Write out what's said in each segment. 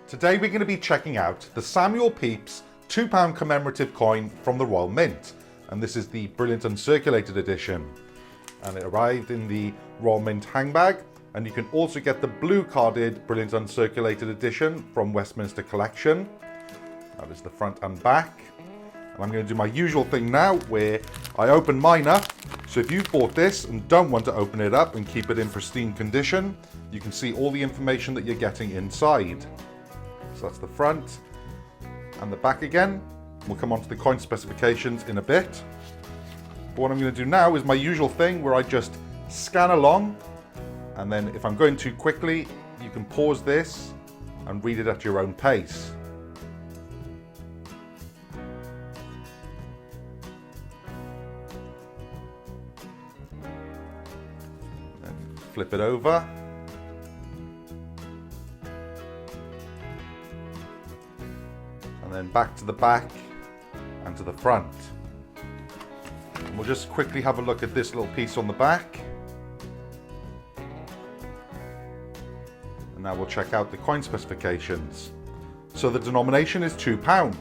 Today we're going to be checking out the Samuel Pepys £2 commemorative coin from the Royal Mint, and this is the Brilliant Uncirculated edition, and it arrived in the Royal Mint handbag, and you can also get the blue carded Brilliant Uncirculated edition from Westminster Collection. That is the front and back. And I'm going to do my usual thing now where I open mine up. So if you've bought this and don't want to open it up and keep it in pristine condition, you can see all the information that you're getting inside. So that's the front and the back again. We'll come on to the coin specifications in a bit. But what I'm going to do now is my usual thing where I just scan along, and then if I'm going too quickly, you can pause this and read it at your own pace. Then flip it over. And then back to the back and to the front. And we'll just quickly have a look at this little piece on the back. And now we'll check out the coin specifications. So the denomination is £2.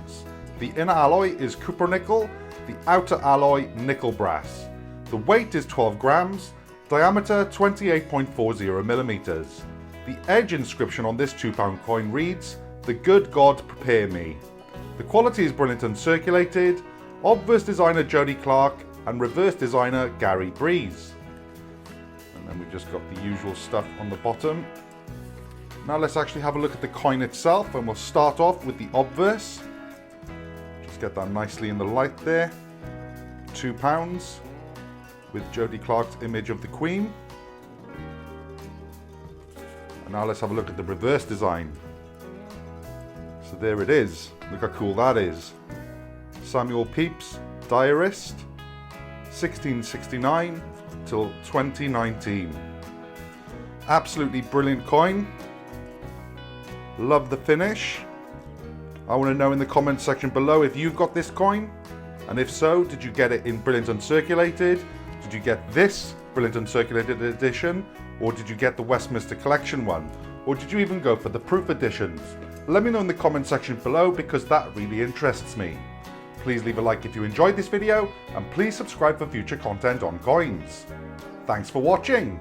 The inner alloy is cupronickel, the outer alloy nickel brass. The weight is 12 grams, diameter 28.40 millimeters. The edge inscription on this £2 coin reads, "The good God prepare me." The quality is Brilliant Uncirculated, obverse designer Jody Clark and reverse designer Gary Breeze. And then we've just got the usual stuff on the bottom. Now let's actually have a look at the coin itself, and we'll start off with the obverse. Just get that nicely in the light there. £2 with Jody Clark's image of the Queen. And now let's have a look at the reverse design. So there it is. Look how cool that is. Samuel Pepys, diarist, 1669 till 2019. Absolutely brilliant coin. Love the finish. I want to know in the comments section below if you've got this coin, and if so, did you get it in Brilliant Uncirculated? Did you get this Brilliant Uncirculated edition, or did you get the Westminster Collection one, or did you even go for the proof editions? Let me know in the comment section below, because that really interests me. Please leave a like if you enjoyed this video, and please subscribe for future content on coins. Thanks for watching.